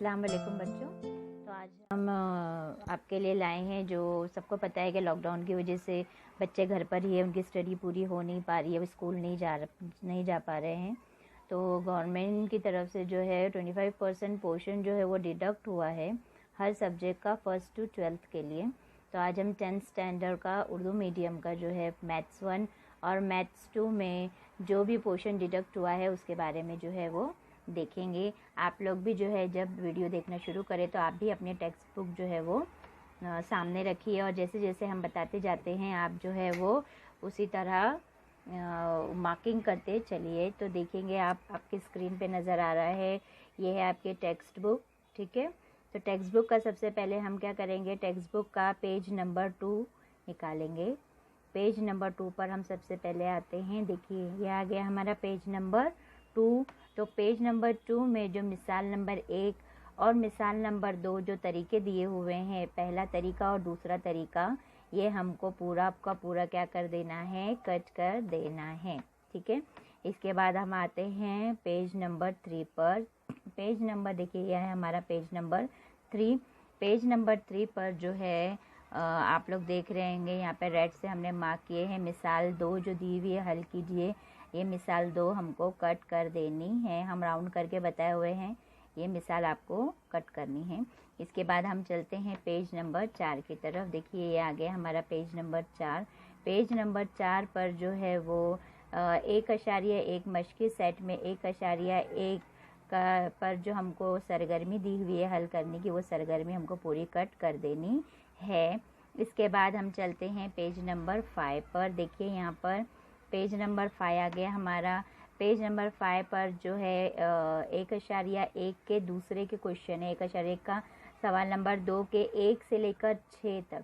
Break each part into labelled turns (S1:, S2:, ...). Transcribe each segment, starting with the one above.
S1: अस्सलाम वालेकुम बच्चों। तो आज हम आपके लिए लाए हैं, जो सबको पता है कि लॉकडाउन की वजह से बच्चे घर पर ही है, उनकी स्टडी पूरी हो नहीं पा रही है, वो स्कूल नहीं जा पा रहे हैं। तो गवर्नमेंट की तरफ से जो है 25% पोर्शन जो है वो डिडक्ट हुआ है हर सब्जेक्ट का, 1st to 12th के लिए। तो आज हम 10th स्टैंडर्ड का उर्दू मीडियम का जो है मैथ्स 1 और मैथ्स 2 में जो भी पोर्शन डिडक्ट हुआ है उसके बारे में जो है वो देखेंगे। आप लोग भी जो है जब वीडियो देखना शुरू करें तो आप भी अपने टेक्स्ट बुक जो है वो सामने रखिए, और जैसे जैसे हम बताते जाते हैं आप जो है वो उसी तरह मार्किंग करते चलिए। तो देखेंगे आप, आपकी स्क्रीन पे नज़र आ रहा है, ये है आपके टेक्स्ट बुक। ठीक है, तो टेक्स्ट बुक का सबसे पहले हम क्या करेंगे, टेक्स्ट बुक का पेज नंबर 2 निकालेंगे। पेज नंबर 2 पर हम सबसे पहले आते हैं। देखिए ये आ गया हमारा पेज नंबर 2। तो पेज नंबर 2 में जो मिसाल नंबर 1 और मिसाल नंबर 2 जो तरीके दिए हुए हैं, पहला तरीका और दूसरा तरीका, ये हमको पूरा का पूरा क्या कर देना है, कट कर देना है। ठीक है, इसके बाद हम आते हैं पेज नंबर 3 पर। पेज नंबर देखिए यह है हमारा पेज नंबर 3। पेज नंबर 3 पर जो है आप लोग देख रहे होंगे, यहाँ पे रेड से हमने मार्क किए हैं मिसाल 2 जो दी हुई है, हल कीजिए। ये मिसाल 2 हमको कट कर देनी है, हम राउंड करके बताए हुए हैं, ये मिसाल आपको कट करनी है। इसके बाद हम चलते हैं पेज नंबर 4 की तरफ। देखिए ये आ गया हमारा पेज नंबर 4। पेज नंबर 4 पर जो है वो 1.1 मश्की सेट में 1.1 का पर जो हमको सरगर्मी दी हुई है हल करने की, वो सरगर्मी हमको पूरी कट कर देनी है। इसके बाद हम चलते हैं पेज नंबर 5 पर। देखिए यहाँ पर पेज नंबर 5 आ गया हमारा। पेज नंबर 5 पर जो है 1.1 के दूसरे के क्वेश्चन है। 1.1 का सवाल नंबर 2 के 1 से लेकर 6 तक,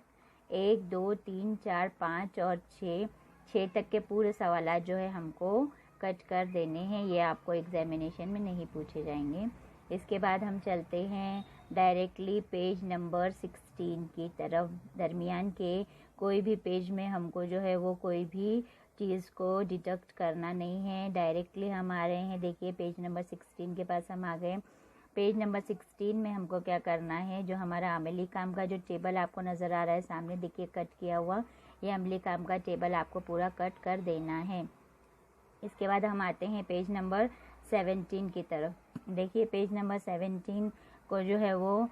S1: 1 2 3 4 5 और 6 तक के पूरे सवाल जो है हमको कट कर देने हैं। ये आपको एग्जामिनेशन में नहीं पूछे जाएंगे। इसके बाद हम चलते हैं डायरेक्टली पेज नंबर 16 की तरफ। दरमियान के कोई भी पेज में हमको जो है वो कोई भी चीज़ को डिडक्ट करना नहीं है, डायरेक्टली हम आ रहे हैं। देखिए पेज नंबर 16 के पास हम आ गए। पेज नंबर 16 में हमको क्या करना है, जो हमारा अमली काम का जो टेबल आपको नज़र आ रहा है सामने, देखिए कट किया हुआ, ये अमली काम का टेबल आपको पूरा कट कर देना है। इसके बाद हम आते हैं पेज नंबर 17 की तरफ। देखिए पेज नंबर 17 को जो है वो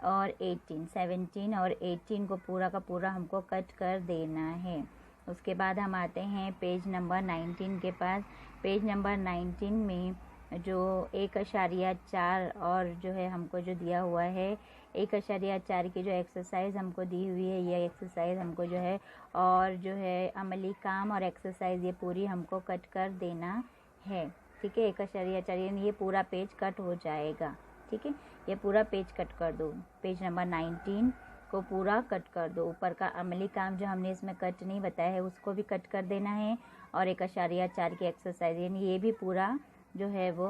S1: और 17 और 18 को पूरा का पूरा हमको कट कर देना है। उसके बाद हम आते हैं पेज नंबर 19 के पास। पेज नंबर 19 में जो 1.4 और जो है हमको जो दिया हुआ है 1.4 की जो एक्सरसाइज हमको दी हुई है, ये एक्सरसाइज हमको जो है और जो है अमली काम और एक्सरसाइज ये पूरी हमको कट कर देना है। ठीक है, 1.4 ये पूरा पेज कट हो जाएगा। ठीक है, ये पूरा पेज कट कर दो, पेज नंबर 19 को पूरा कट कर दो। ऊपर का अमली काम जो हमने इसमें कट नहीं बताया है उसको भी कट कर देना है, और 1.4 की एक्सरसाइज यानी ये भी पूरा जो है वो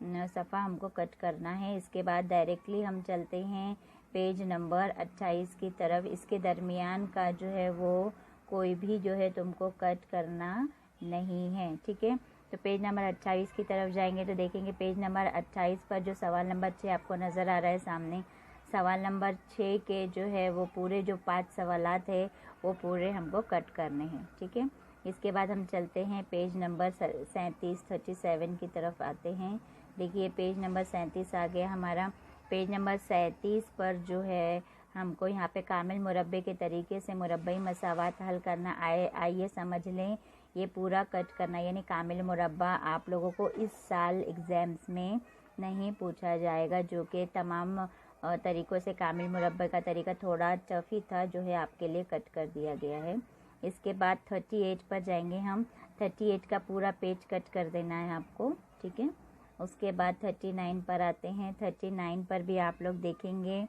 S1: सफ़ा हमको कट करना है। इसके बाद डायरेक्टली हम चलते हैं पेज नंबर 28 की तरफ। इसके दरमियान का जो है वो कोई भी जो है तुमको कट करना नहीं है। ठीक है, तो पेज नंबर 28 की तरफ जाएंगे तो देखेंगे पेज नंबर 28 पर जो सवाल नंबर 6 आपको नज़र आ रहा है सामने, सवाल नंबर 6 के जो है वो पूरे जो 5 सवालात है वो पूरे हमको कट करने हैं। ठीक है, इसके बाद हम चलते हैं पेज नंबर 37 की तरफ आते हैं। देखिए पेज नंबर 37 आ गया हमारा। पेज नंबर 37 पर जो है हमको यहाँ पे कामिल मुरब्बे के तरीके से मुरब्बई मसावात हल करना आइए समझ लें, ये पूरा कट करना, यानी कामिल मुरब्बा आप लोगों को इस साल एग्ज़ाम्स में नहीं पूछा जाएगा, जो कि तमाम तरीक़ों से कामिल मुरब्बे का तरीका थोड़ा टफ ही था, जो है आपके लिए कट कर दिया गया है। इसके बाद 38 पर जाएंगे हम। 38 का पूरा पेज कट कर देना है आपको। ठीक है, उसके बाद 39 पर आते हैं। 39 पर भी आप लोग देखेंगे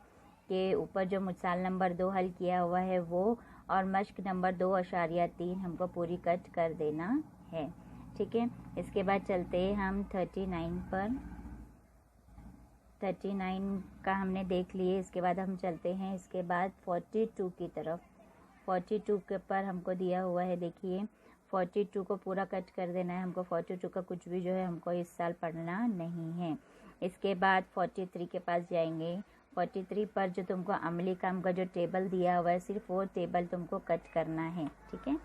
S1: कि ऊपर जो मिसाल नंबर 2 हल किया हुआ है वो और मश्क नंबर 2.3 हमको पूरी कट कर देना है। ठीक है, इसके बाद चलते हैं हम 39 पर। 39 का हमने देख लिए। इसके बाद हम चलते हैं इसके बाद 42 की तरफ। 42 के पर हमको दिया हुआ है, देखिए 42 को पूरा कट कर देना है हमको। 42 का कुछ भी जो है हमको इस साल पढ़ना नहीं है। इसके बाद 43 के पास जाएंगे। 43 पर जो तुमको अमली काम का जो टेबल दिया हुआ है, सिर्फ वो टेबल तुमको कट करना है, ठीक है।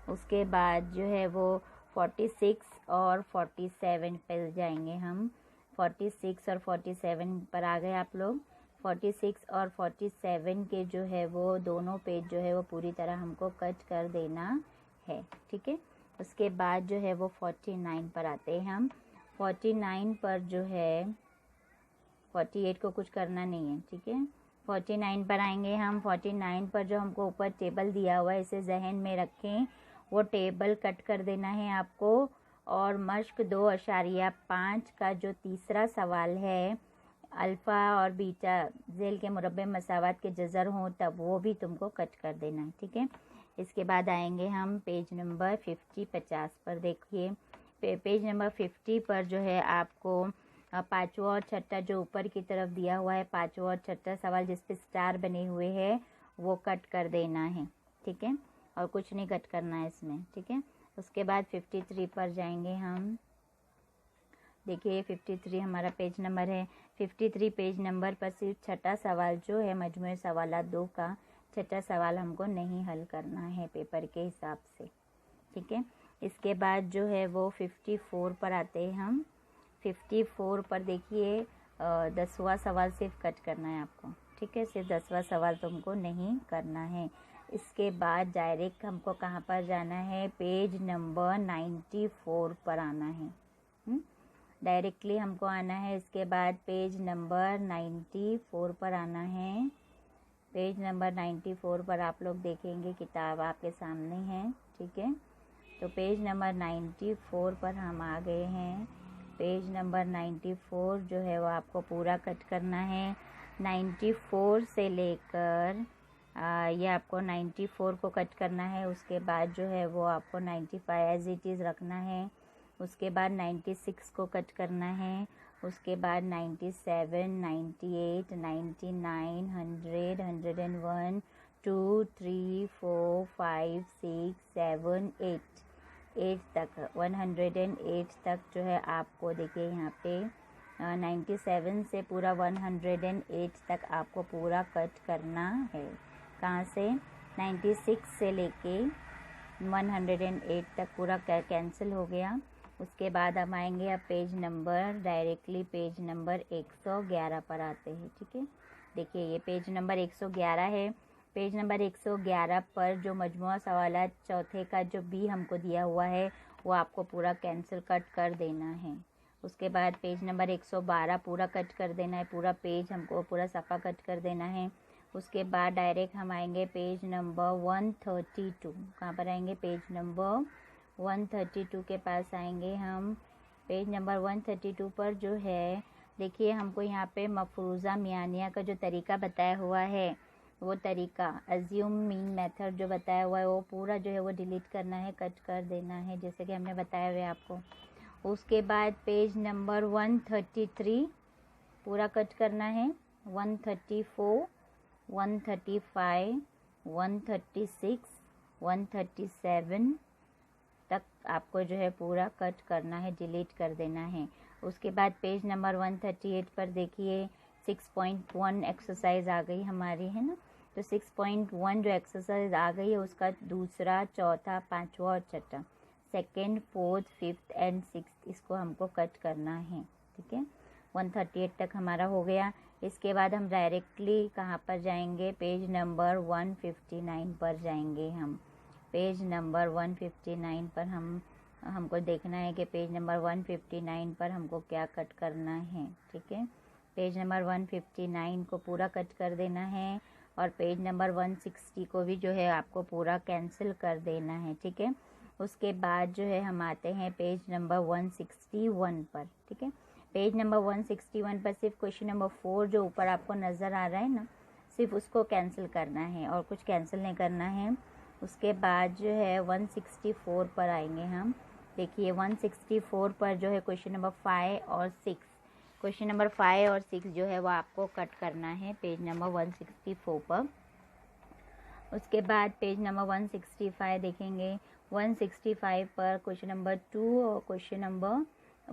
S1: उसके बाद जो है वो 46 और 47 पर जाएंगे हम। 46 और 47 पर आ गए आप लोग। 46 और 47 के जो है वो दोनों पेज जो है वो पूरी तरह हमको कट कर देना है, ठीक है। उसके बाद जो है वो 49 पर आते हैं हम। 49 पर जो है 48 को कुछ करना नहीं है, ठीक है। 49 पर आएंगे हम। 49 पर जो हमको ऊपर टेबल दिया हुआ है, इसे जहन में रखें, वो टेबल कट कर देना है आपको। और मश्क 2.5 का जो तीसरा सवाल है, अल्फ़ा और बीटा जेल के मुरब्बे मसावत के जज़र हों तब वो भी तुमको कट कर देना है, ठीक है। इसके बाद आएंगे हम पेज नंबर 50 पर। देखिए पेज नंबर 50 पर जो है आपको पाँचवा और छठा जो ऊपर की तरफ दिया हुआ है, पाँचवा और छठा सवाल जिस पे स्टार बने हुए हैं, वो कट कर देना है, ठीक है। और कुछ नहीं कट करना है इसमें, ठीक है। उसके बाद 53 पर जाएंगे हम। देखिए 53 हमारा पेज नंबर है। 53 पेज नंबर पर सिर्फ छठा सवाल जो है मजमूए सवालात 2 का छठा सवाल हमको नहीं हल करना है पेपर के हिसाब से, ठीक है। इसके बाद जो है वो 54 पर आते हैं हम। 54 पर देखिए 10वां सवाल सिर्फ कट करना है आपको, ठीक है। सिर्फ 10वां सवाल तुमको नहीं करना है। इसके बाद डायरेक्ट हमको कहाँ पर जाना है, पेज नंबर 94 पर आना है। डायरेक्टली हमको आना है। इसके बाद पेज नंबर 94 पर आना है। पेज नंबर 94 पर आप लोग देखेंगे, किताब आपके सामने है, ठीक है। तो पेज नंबर 94 पर हम आ गए हैं। पेज नंबर 94 जो है वो आपको पूरा कट करना है। 94 से लेकर ये आपको 94 को कट करना है। उसके बाद जो है वो आपको 95 एज इट इज़ रखना है। उसके बाद 96 को कट करना है। उसके बाद 97, 98, 99, 100, 101, 2, 3, 4, 5, 6, 7, 8 तक 108 तक जो है आपको देखिए यहाँ पे 97 से पूरा 108 तक आपको पूरा कट करना है। कहाँ से? 96 से लेके 108 तक पूरा कैंसिल हो गया। उसके बाद हम आएंगे अब page number directly page number 111 पर आते हैं, ठीक है। देखिए ये पेज नंबर 111 है। पेज नंबर 111 पर जो मजमुआ सवालात चौथे का जो बी हमको दिया हुआ है वो आपको पूरा कैंसिल कट कर देना है। उसके बाद पेज नंबर 112 पूरा कट कर देना है। पूरा पेज हमको पूरा सफ़ा कट कर देना है। उसके बाद डायरेक्ट हम आएंगे पेज नंबर 132। कहाँ पर आएंगे? पेज नंबर 132 के पास आएंगे हम। पेज नंबर 132 पर जो है देखिए हमको यहाँ पे मफरूज़ा मियानिया का जो तरीका बताया हुआ है, वो तरीका अज्यूम मीन मेथड जो बताया हुआ है वो पूरा जो है वो डिलीट करना है, कट कर देना है, जैसे कि हमने बताया हुआ है आपको। उसके बाद पेज नंबर 133 पूरा कट करना है। 134, 135, 136, 137 तक आपको जो है पूरा कट करना है, डिलीट कर देना है। उसके बाद पेज नंबर 138 पर देखिए 6.1 एक्सरसाइज आ गई हमारी, है ना। तो 6.1 जो एक्सरसाइज आ गई है उसका दूसरा, चौथा, पांचवा और छठा, second, fourth, fifth and sixth, इसको हमको कट करना है, ठीक है। 138 तक हमारा हो गया। इसके बाद हम डायरेक्टली कहाँ पर जाएंगे? पेज नंबर 159 पर जाएंगे हम। पेज नंबर 159 पर हमको देखना है कि पेज नंबर 159 पर हमको क्या कट करना है, ठीक है। पेज नंबर 159 को पूरा कट कर देना है और पेज नंबर 160 को भी जो है आपको पूरा कैंसिल कर देना है, ठीक है। उसके बाद जो है हम आते हैं पेज नंबर 161 पर, ठीक है। पेज नंबर 161 पर सिर्फ क्वेश्चन नंबर 4 जो ऊपर आपको नज़र आ रहा है ना, सिर्फ उसको कैंसिल करना है और कुछ कैंसिल नहीं करना है। उसके बाद जो है 164 पर आएंगे हम। देखिए 164 पर जो है क्वेश्चन नंबर 5 और 6, क्वेश्चन नंबर 5 और 6 जो है वो आपको कट करना है पेज नंबर 164 पर। उसके बाद पेज नंबर 165 देखेंगे। 165 पर क्वेश्चन नंबर 2 और क्वेश्चन नंबर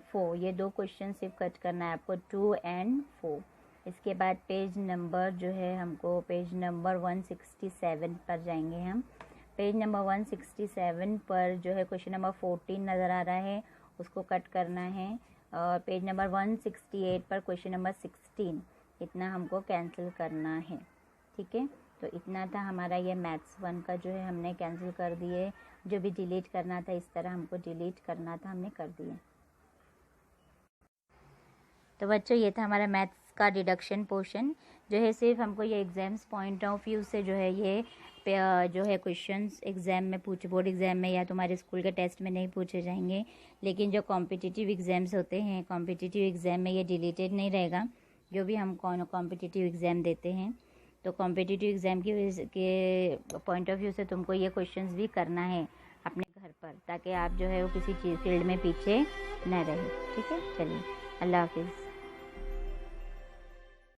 S1: 4, ये 2 क्वेश्चन सिर्फ कट करना है आपको, 2 and 4। इसके बाद पेज नंबर जो है हमको पेज नंबर 167 पर जाएंगे हम। पेज नंबर 167 पर जो है क्वेश्चन नंबर 14 नज़र आ रहा है, उसको कट करना है। और पेज नंबर 168 पर क्वेश्चन नंबर 16, इतना हमको कैंसिल करना है। ठीक है, तो इतना था हमारा ये मैथ्स 1 का जो है हमने कैंसिल कर दिए। जो भी डिलीट करना था इस तरह हमको डिलीट करना था, हमने कर दिए। तो बच्चों ये था हमारा मैथ्स का डिडक्शन पोर्शन, जो है सिर्फ हमको ये एग्ज़ाम्स पॉइंट ऑफ व्यू से जो है ये जो है क्वेश्चंस एग्ज़ाम में बोर्ड एग्ज़ाम में या तुम्हारे स्कूल के टेस्ट में नहीं पूछे जाएंगे, लेकिन जो कॉम्पिटिटिव एग्ज़ाम्स होते हैं कॉम्पिटिटिव एग्ज़ाम में ये डिलीटेड नहीं रहेगा। जो भी हम कॉम्पिटिटिव एग्ज़ाम देते हैं तो कॉम्पिटिटिव एग्ज़ाम के पॉइंट ऑफ व्यू से तुमको ये क्वेश्चंस भी करना है अपने घर पर, ताकि आप जो है वो किसी चीज़ फील्ड में पीछे न रहे। ठीक है, चलिए, अल्लाह हाफिज़।